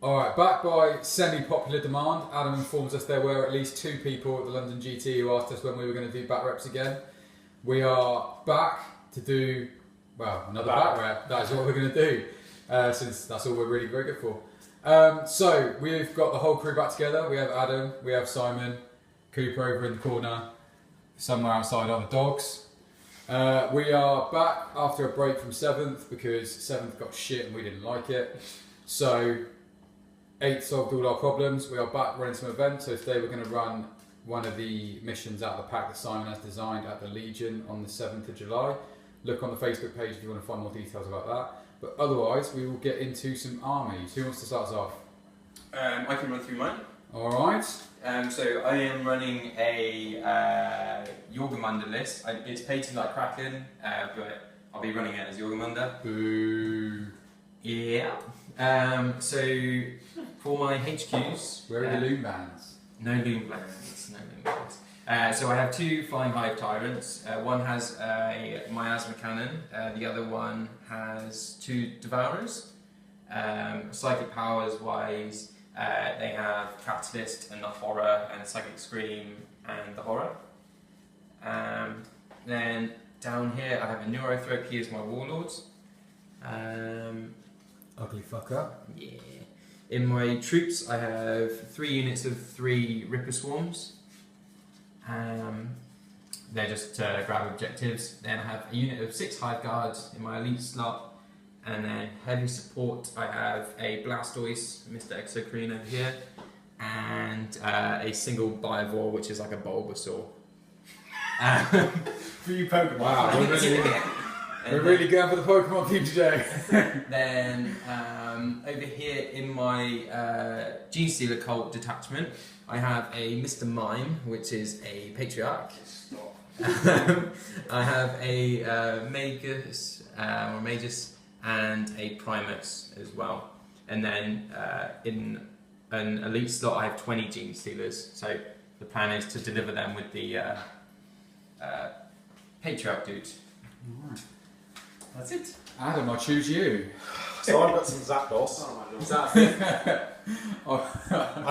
Alright, backed by semi-popular demand, Adam informs us there were at least 2 people at the London GT who asked us when we were going to do back reps again. We are back to do, well, another back rep. That is what we're going to do, since that's all we're really very good for. So, we've got the whole crew back together. We have Adam, we have Simon, Cooper over in the corner, somewhere outside are the dogs. We are back after a break from 7th because 7th got shit and we didn't like it. So, 8th solved all our problems. We are back running some events. So today we're going to run one of the missions out of the pack that Simon has designed at the Legion on the 7th of July. Look on the Facebook page if you want to find more details about that. But otherwise, we will get into some armies. Who wants to start us off? I can run through mine. Alright. So I am running a Jorgemunda list. It's painted like Kraken, but I'll be running it as Jorgemunda. Boo. Yeah. So for my HQs... Where are the loom bands? No loom bands. No loom bands. So I have 2 Flying Hive Tyrants. One has a miasma cannon. The other one has 2 Devourers. Psychic powers wise, they have Catalyst and the Horror, and Psychic Scream and the Horror. Then down here I have a Neurothrope. He is my Warlords. Ugly fucker. Yeah. In my troops I have 3 units of 3 Ripper Swarms. They're just to grab objectives. Then I have a unit of 6 Hive Guards in my elite slot. And then heavy support I have a Blastoise, Mr. Exocrine over here. And a single Biovore, which is like a Bulbasaur. For you Pokemon. Wow, we're really going for the Pokemon theme today. Then over here in my Genestealer cult detachment, I have a Mr. Mime, which is a Patriarch. I have a Magus, or Magus, and a Primus as well. And then in an elite slot, I have 20 Genestealers. So the plan is to deliver them with the Patriarch dude. Right. That's it. Adam, I choose you. So I've got some Zapdos. I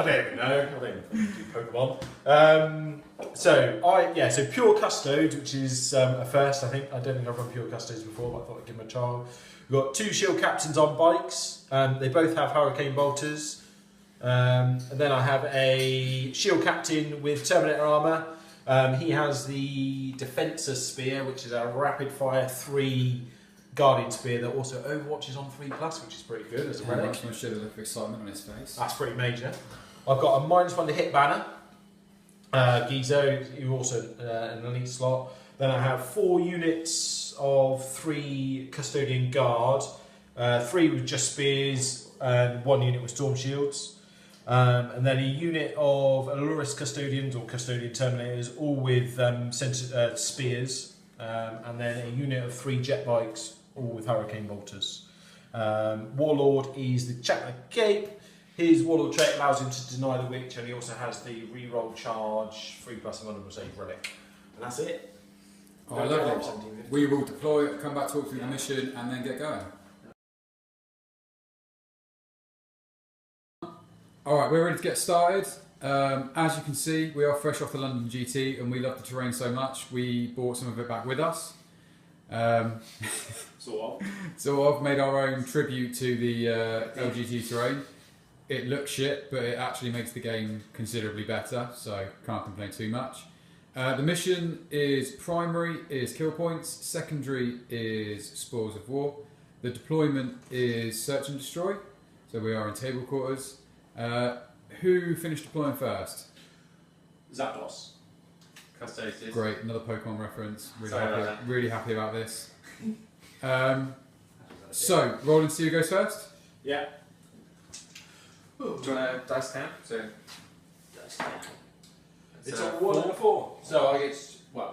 don't even know. I don't even do Pokemon. So Pure Custodes, which is a first. I don't think I've run Pure Custodes before, but I thought I'd give them a trial. We've got 2 Shield Captains on bikes. They both have Hurricane Bolters. And then I have a Shield Captain with Terminator armor. He has the Defensor Spear, which is a rapid fire 3 Guardian Spear that also overwatches on 3+, which is pretty good as a relic. I should have looked for excitement on his face. That's pretty major. I've got a -1 to hit banner. Gizo, who also an elite slot. Then I have 4 units of 3 Custodian Guard, 3 with just spears, and 1 unit with Storm Shields. And then a unit of Aluris Custodians or Custodian Terminators, all with spears. And then a unit of 3 jet bikes, all with Hurricane Bolters. Warlord is the chap with the cape. His Warlord trait allows him to deny the witch, and he also has the reroll charge, 3+ vulnerable save relic. And that's it. Oh, lovely. We will deploy, come back, talk through the mission, and then get going. Alright, we're ready to get started. As you can see, we are fresh off the London GT and we love the terrain so much, we brought some of it back with us. Sort of made our own tribute to the LGT terrain. It looks shit, but it actually makes the game considerably better, so can't complain too much. The mission is primary is kill points, secondary is spoils of war. The deployment is search and destroy, so we are in table quarters. Who finished deploying first? Zapdos. Custodes. Great, another Pokemon reference. Sorry Really happy about this. So, Roland, see who goes first? Yeah. Do you want to dice count? So, It's a 1 and a 4. So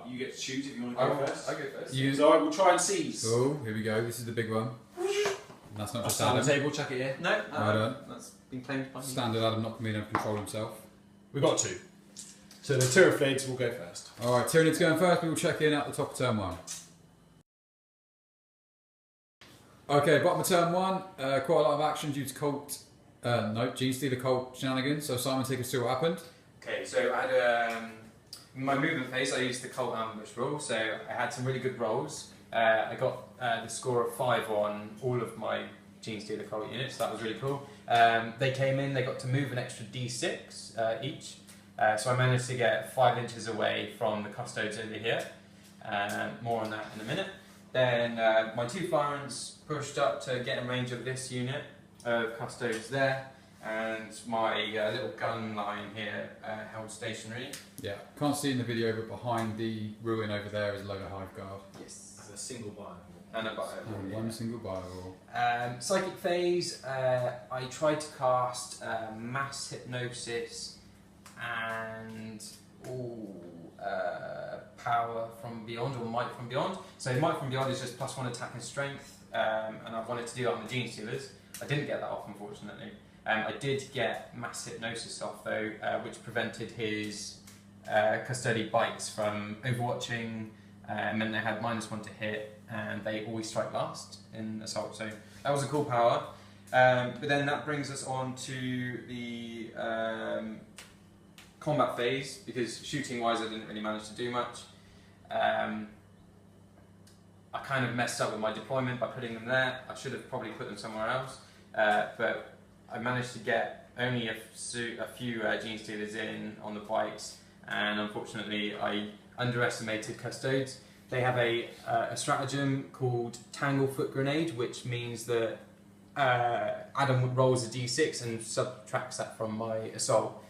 you get to choose if you want to go first. I go first. So I will try and seize. Oh, here we go. This is the big one. And that's not just on the Adam. table, chuck it here. No, Well done. that's been claimed by me. Standard Adam not being able to control himself. We've got 2. So the Tyranids will go first. Alright, Tyranids going first. We will check in at the top of turn 1. Okay, bottom of turn 1. Quite a lot of action due to cult No, Genestealer Cult shenanigans. So Simon, take us through what happened. Okay, so I had in my movement phase, I used the Cult Ambush rule, so I had some really good rolls. I got the score of 5 on all of my Genestealer Cult units, so that was really cool. They came in, they got to move an extra d6 each, so I managed to get 5 inches away from the Custodes over here. More on that in a minute. Then my 2 Tyranids pushed up to get in range of this unit of Custodes there, and my little gun line here held stationary. Yeah, can't see in the video, but behind the ruin over there is a load of Hive Guard. Yes. And a single bio. And a bio. And one single bio roll. Psychic phase, I tried to cast Mass Hypnosis and Power from Beyond, or Might from Beyond. So Might from Beyond is just +1 attack and strength, and I wanted to do that on the Genestealers. I didn't get that off, unfortunately. I did get Mass Hypnosis off though, which prevented his Custody bites from overwatching, and then they had -1 to hit, and they always strike last in Assault, so that was a cool power. But then that brings us on to the combat phase, because shooting wise I didn't really manage to do much. I kind of messed up with my deployment by putting them there. I should have probably put them somewhere else, but I managed to get only a few Genestealers in on the bites, and unfortunately I underestimated Custodes. They have a stratagem called Tanglefoot Grenade, which means that Adam rolls a d6 and subtracts that from my assault.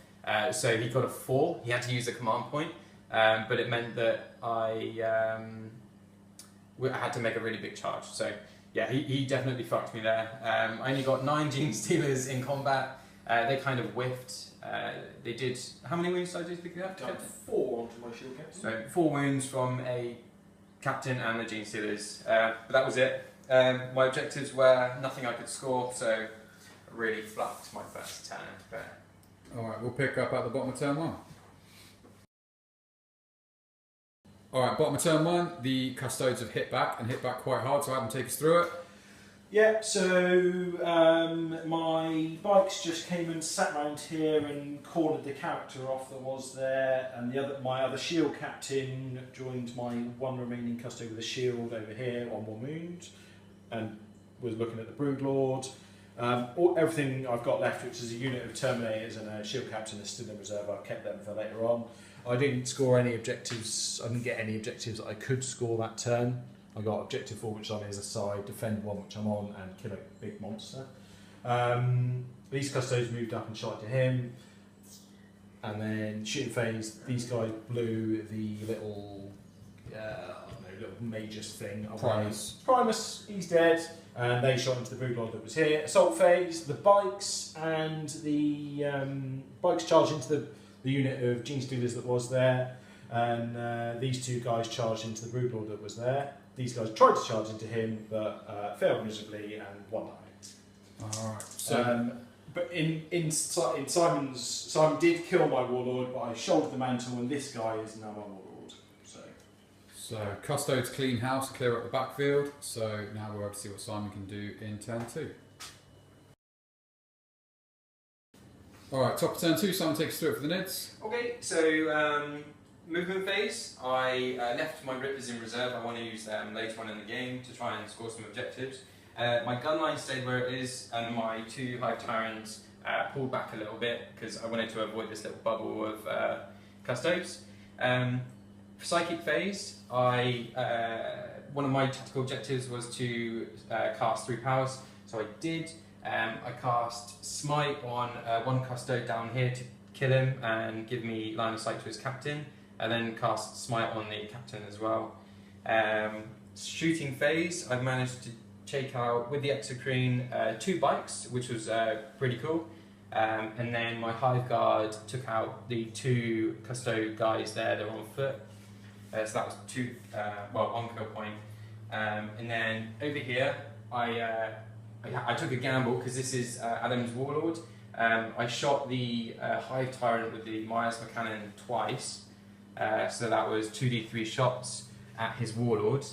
So he got a 4, he had to use the command point, but it meant that I had to make a really big charge. So yeah, he definitely fucked me there. I only got 9 Genestealers in combat. They kind of whiffed. They did, how many wounds did I do? Got 4 onto my shield captain. So 4 wounds from a captain and the Genestealers. But that was it. My objectives were nothing I could score, so I really fluffed my first turn. But Alright, we'll pick up at the bottom of turn 1. Alright, bottom of turn 1, the Custodes have hit back, and hit back quite hard, so Adam, take us through it. Yeah, so my bikes just came and sat round here and cornered the character off that was there, and my other shield captain joined my 1 remaining Custode with a shield over here on 1 wound, and was looking at the Broodlord. Everything I've got left, which is a unit of Terminators and a shield captain, is still in reserve. I've kept them for later on. I didn't score any objectives. I didn't get any objectives that I could score that turn. I got objective 4, which is on his side, defend 1, which I'm on, and kill a big monster. These Custodes moved up and shot to him, and then shooting phase. These guys blew the little, little Magus thing. Primus, he's dead, and they shot into the Broodlord that was here. Assault phase. The bikes and the bikes charged into the unit of Genestealers that was there, and these 2 guys charged into the Broodlord that was there. These guys tried to charge into him, but failed miserably and 1 died. Alright, so but in Simon did kill my Warlord, but I shouldered the mantle, and this guy is now my Warlord. So Custodes clean house, clear up the backfield. So now we're able to see what Simon can do in turn 2. Alright, top of turn 2, Simon, take us through it for the Nids. okay, so movement phase. I left my Rippers in reserve. I want to use them later on in the game to try and score some objectives. My gun line stayed where it is, and my 2 Hive Tyranids pulled back a little bit because I wanted to avoid this little bubble of Custodes. Psychic phase, one of my tactical objectives was to cast 3 powers, so I did. I cast Smite on 1 Custode down here to kill him and give me line of sight to his captain, and then cast Smite on the captain as well. Shooting phase, I've managed to take out with the Exocrine 2 bikes, which was pretty cool. And then my Hive Guard took out the 2 Custode guys there, they're on foot. So that was 1 kill point. And then over here, I took a gamble because this is Adam's Warlord. I shot the Hive Tyrant with the miasma cannon twice, so that was 2d3 shots at his Warlord.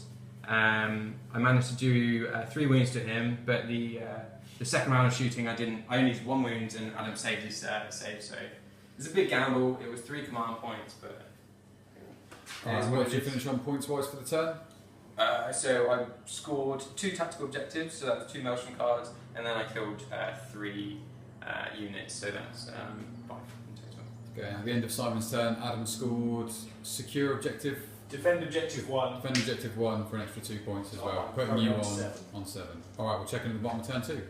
I managed to do 3 wounds to him, but the the second round of shooting, I only did 1 wound, and Adam saved his save. So it was a big gamble. It was 3 command points, but. Alright, what did you finish on points wise for the turn? So I scored 2 tactical objectives, so that's 2 Maelstrom cards, and then I killed 3 units, so that's 5 in total. Okay, at the end of Simon's turn, Adam scored secure objective. Defend objective 1. Defend objective 1 for an extra 2 points as well, I'm putting you currently on 7. Alright, we'll check in at the bottom of turn 2.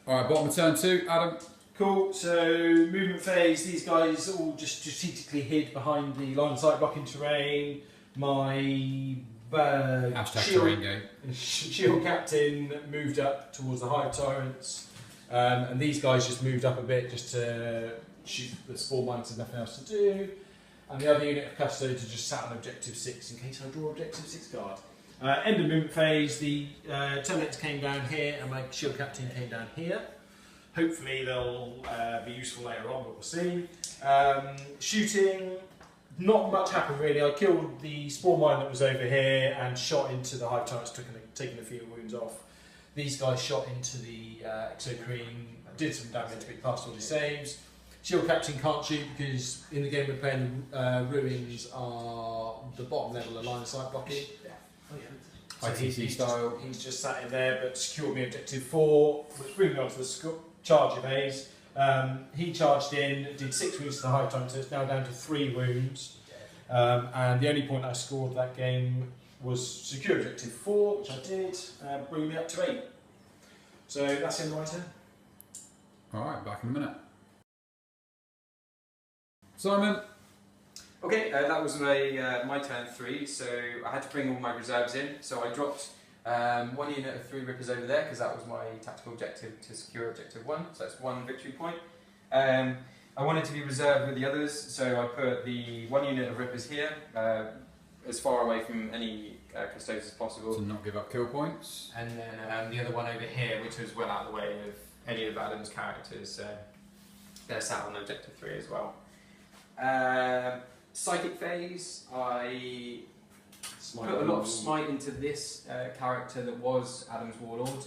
Alright, bottom of turn 2, Adam. Cool, so movement phase, these guys all just strategically hid behind the line of sight blocking terrain. My Terrain game. shield captain moved up towards the hive tyrants, and these guys just moved up a bit just to shoot the spore mines and nothing else to do. And the other unit of Custodes just sat on objective 6 in case I draw objective 6 card. End of movement phase, the Tyranids came down here and my shield captain came down here. Hopefully they'll be useful later on, but we'll see. Shooting, not much happened really. I killed the spore mine that was over here and shot into the hive tyrants, taking a few wounds off. These guys shot into the exocrine, did some damage, but passed all the saves. Shield captain can't shoot because in the game we're playing, ruins are the bottom level of line of sight blocking. So ITC style. He's just sat in there, but secured me objective 4, which brings me on to the charge phase. He charged in, did 6 wounds to the hive tyrant, so it's now down to 3 wounds. And the only point I scored that game was secure objective 4, which I did, bringing me up to 8. So that's in my turn. Alright, back in a minute. Simon. Okay, that was my turn 3, so I had to bring all my reserves in. So I dropped 1 unit of 3 Rippers over there because that was my tactical objective to secure objective 1, so that's 1 victory point. I wanted to be reserved with the others, so I put the 1 unit of Rippers here, as far away from any Custodes as possible. To not give up kill points. And then the other one over here, which was well out of the way of any of Adam's characters, they're sat on objective 3 as well. Psychic phase, I put a lot of smite into this character that was Adam's warlord,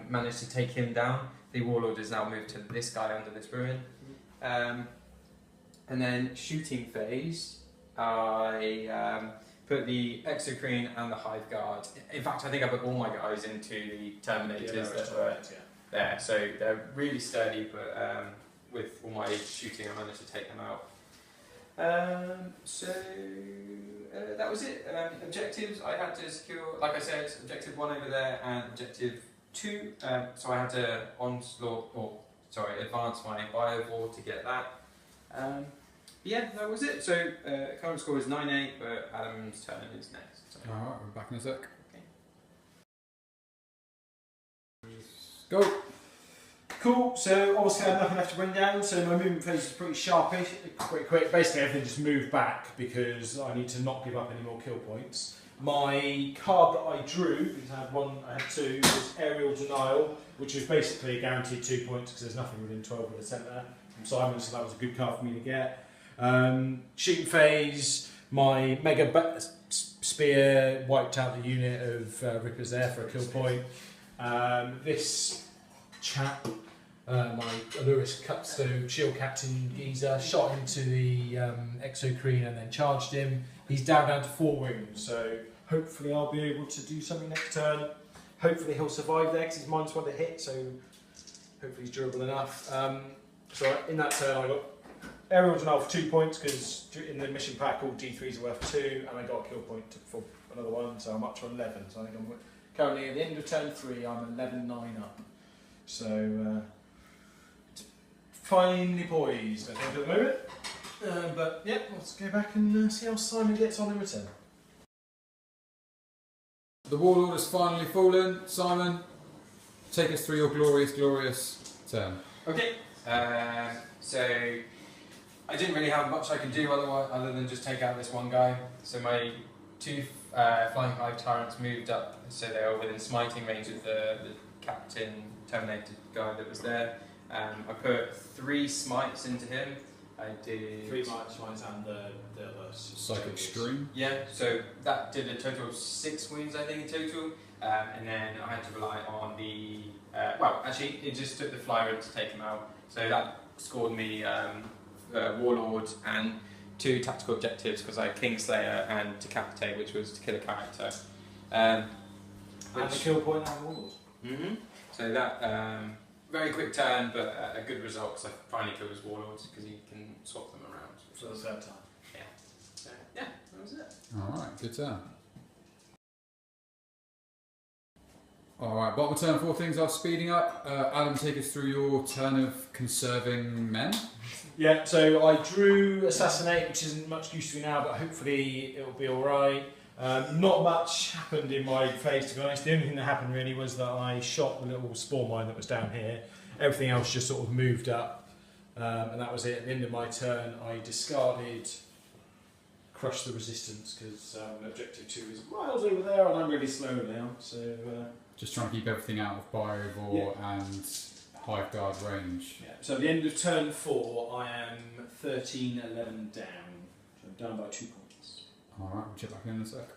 managed to take him down. The warlord is now moved to this guy under this ruin. And then shooting phase, I put the exocrine and the hive guard. In fact, I think I put all my guys into the terminators that were there, so they're really sturdy, but with all my shooting I managed to take them out. So that was it. Objectives, I had to secure, like I said, objective 1 over there and objective 2. So I had to advance my biovore to get that. Yeah, that was it. So current score is 9-8, but Adam's turn is next. So. Alright, we're back in a sec. Okay. Go! Cool, so obviously I had nothing left to bring down, so my movement phase is pretty sharpish, pretty quick. Basically everything just moved back because I need to not give up any more kill points. My card that I drew, because I had 2, was Aerial Denial, which was basically a guaranteed 2 points because there's nothing within 12 of the centre from Simon, so that was a good card for me to get. Shooting phase, my Mega Spear wiped out the unit of Rippers there for a kill point. This chap, my Aluris Cutstone Shield Captain Geezer, shot into the exocrine and then charged him. He's down to 4 wounds, so hopefully I'll be able to do something next turn. Hopefully he'll survive there because he's -1 to hit, so hopefully he's durable enough. So in that turn I got Aerial Denial for 2 points because in the mission pack all D3s are worth 2, and I got a kill point for another 1, so I'm up to 11. So I think I'm currently at the end of turn 3, I'm 11-9 up. So finely poised, I think, at the moment. But yeah, let's go back and see how Simon gets on in return. The warlord has finally fallen. Simon, take us through your glorious, glorious turn. Okay, so I didn't really have much I could do other than just take out this one guy. So my 2 flying hive tyrants moved up, so they were within smiting range of the captain terminated guy that was there. I put 3 smites into him. I did 3 smites and the other Psychic Stream. Yeah, so that did a total of 6 wounds, I think, in total. and then I had to rely on the well, actually, it just took the flyer to take him out, so that scored me Warlord and 2 tactical objectives because I had Kingslayer and Decapitate, which was to kill a character. And the kill point and Warlord. So that very quick turn, but a good result because I finally killed his Warlords because you can swap them around For the third time. Yeah. So yeah, that was it. Alright, good turn. Alright, bottom of turn 4 things are speeding up. Adam, take us through your turn of conserving men. Yeah, so I drew Assassinate, which isn't much use to me now, but hopefully it'll be alright. Not much happened in my phase, to be honest. The only thing that happened really was that I shot the little spore mine that was down here. Everything else just sort of moved up, and that was it. At the end of my turn, I discarded Crush the Resistance, because objective 2 is miles over there, and I'm really slow now, so... Just trying to keep everything out of Biovore and Hive Guard range. Yeah. So at the end of turn 4, I am 13-11 down. So I'm down by 2 points. Alright, we'll check back in a sec.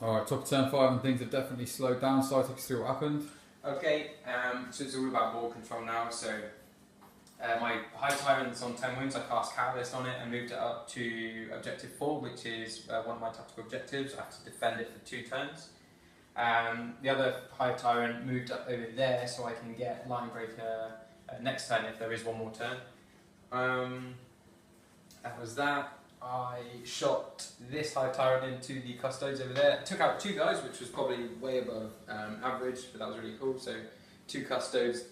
Alright, top of turn 5 and things have definitely slowed down, so take us through what happened. Okay, so it's all about ball control now. So my High Tyrant's on 10 wounds. I cast Catalyst on it and moved it up to objective 4, which is one of my tactical objectives. I have to defend it for 2 turns. The other High Tyrant moved up over there so I can get Line Breaker next turn if there is one more turn. That was that. I shot this High Tyrant into the Custodes over there. I took out 2 guys, which was probably way above average, but that was really cool. So 2 Custodes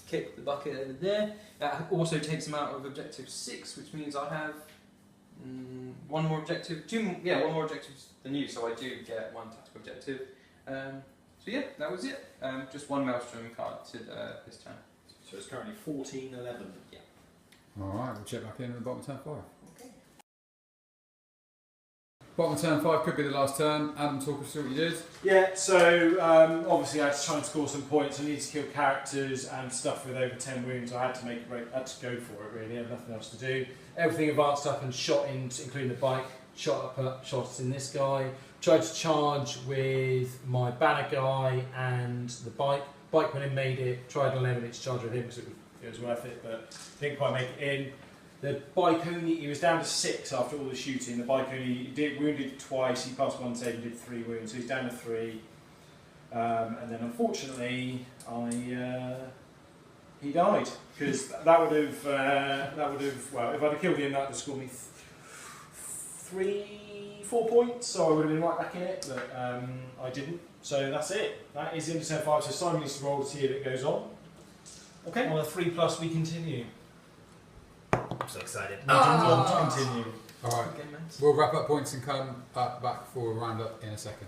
kick the bucket over there. That also takes them out of objective 6, which means I have one more objective, one more objectives than you, so I do get 1 tactical objective. So yeah, that was it. Just 1 Maelstrom card to this turn. So it's currently 14-11. Yeah. Alright, we'll check back in at the bottom of turn 5. Okay. Bottom of turn 5 could be the last turn. Adam, talk us through what you did. Yeah, so obviously I had to try and score some points. I needed to kill characters and stuff with over 10 wounds. I had to make a break, I had to go for it really, I had nothing else to do. Everything advanced up and shot in, including the bike, shot in this guy. Tried to charge with my banner guy and the bike. Bike went in, made it, tried to eliminate its charge with him because it was worth it, but didn't quite make it in. The bike only, he was down to 6 after all the shooting. The bike only did wounded twice, he passed 1 save and did 3 wounds, so he's down to 3. And then unfortunately, he died, because that would have, well, if I'd have killed him, that would have scored me 3-4 points, so I would have been right back in it, but I didn't. So that's it. That is into turn 5, so Simon needs to roll to see if it goes on. Okay. On a 3+, we continue. I'm so excited. We do want to continue. Alright, we'll wrap up points and come back for a roundup in a second.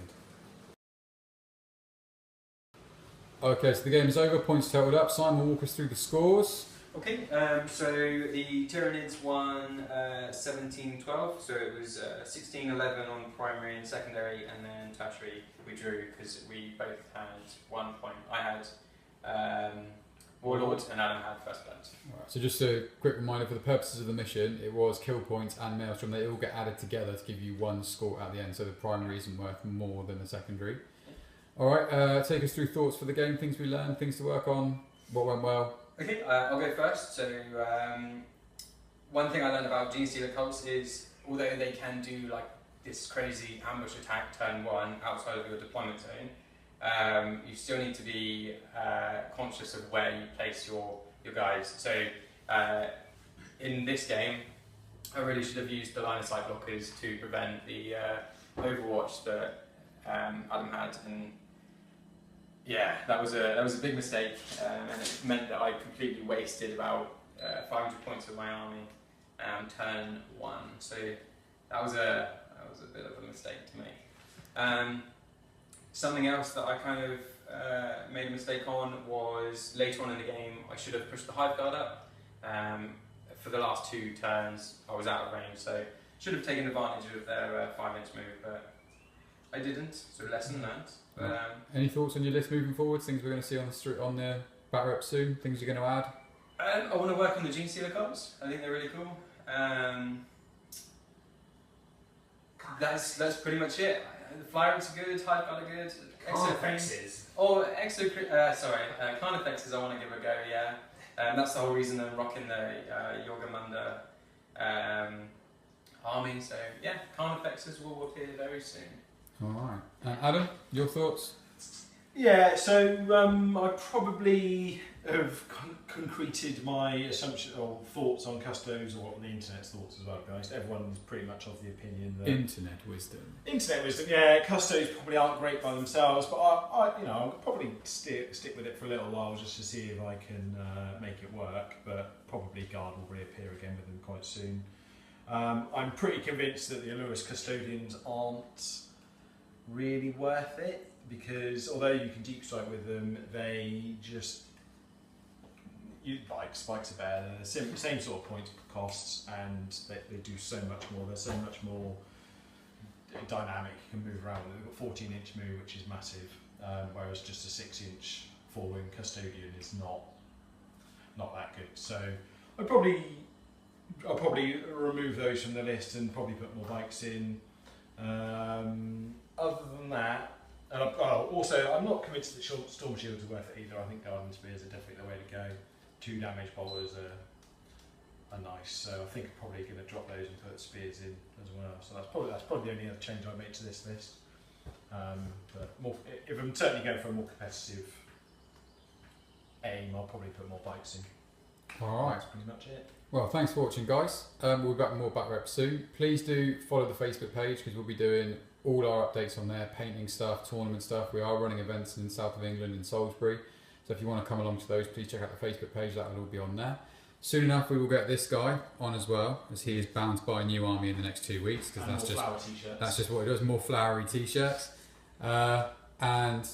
Okay, so the game is over, points totaled up. Simon will walk us through the scores. Okay, so the Tyranids won 17-12, so it was 16-11 on primary and secondary, and then tertiary we drew because we both had 1 point. I had Warlord and Adam had first blood. Right, so just a quick reminder, for the purposes of the mission, it was kill points and Maelstrom, they all get added together to give you 1 score at the end, so the primary isn't worth more than the secondary. Alright, take us through thoughts for the game, things we learned, things to work on, what went well. Okay, I'll go first. So one thing I learned about Genestealer cults is, although they can do like this crazy ambush attack turn 1 outside of your deployment zone, you still need to be conscious of where you place your guys. So in this game, I really should have used the line of sight blockers to prevent the overwatch that Adam had, and yeah, that was a big mistake, and it meant that I completely wasted about 500 points of my army turn 1. So that was a bit of a mistake to make. Something else that I kind of made a mistake on was later on in the game I should have pushed the Hive Guard up. For the last 2 turns I was out of range, so should have taken advantage of their 5-inch move, but I didn't, so lesson learned. But, any thoughts on your list moving forward? Things we're going to see on the batrep soon? Things you're going to add? I want to work on the Genestealer cards. I think they're really cool. that's pretty much it. The fly rates are good, hive guard are good. Carnifexes. Carnifexes I want to give a go, yeah. That's the whole reason I'm rocking the Jorgamunda army. So yeah, Carnifexes will appear very soon. Alright. Adam, your thoughts? Yeah, so I probably have concreted my assumption or thoughts on Custodes, or the internet's thoughts as well, guys. Everyone's pretty much of the opinion that Internet wisdom. Yeah, Custodes probably aren't great by themselves, but I'll probably stick with it for a little while just to see if I can make it work. But probably Guard will reappear again with them quite soon. I'm pretty convinced that the Allurus Custodians aren't really worth it, because although you can deep strike with them, they just spikes are better. They're the same sort of points costs, and they do so much more. They're so much more dynamic. You can move around. They've got 14-inch move, which is massive, whereas just a 6-inch 4-wing Custodian is not that good. So I'll probably remove those from the list and probably put more bikes in. Other than that, and I'm not convinced that Storm Shields are worth it either. I think Garden Spears are definitely the way to go. 2 damage bolters are nice, so I think I'm probably going to drop those and put Spears in as well. So that's probably the only other change I made to this list. But if I'm certainly going for a more competitive aim, I'll probably put more bikes in. Alright. That's pretty much it. Well, thanks for watching, guys. We'll be back with more batrep soon. Please do follow the Facebook page, because we'll be doing all our updates on there, painting stuff, tournament stuff. We are running events in the south of England, in Salisbury. So if you want to come along to those, please check out the Facebook page. That will all be on there. Soon enough, we will get this guy on as well, as he is bound to buy a new army in the next 2 weeks, because that's just what he does. More flowery t-shirts. And I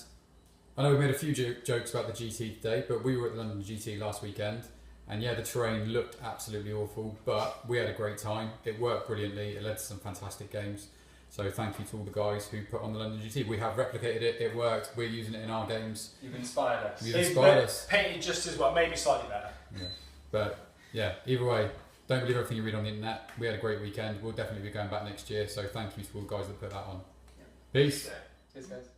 know we made a few jokes about the GT today, but we were at the London GT last weekend. And yeah, the terrain looked absolutely awful, but we had a great time. It worked brilliantly. It led to some fantastic games. So thank you to all the guys who put on the London GT. We have replicated it. It worked. We're using it in our games. You've inspired us. You've inspired us. Painted just as well, maybe slightly better. Yeah. But yeah, either way, don't believe everything you read on the internet. We had a great weekend. We'll definitely be going back next year. So thank you to all the guys that put that on. Yeah. Peace. Cheers, guys.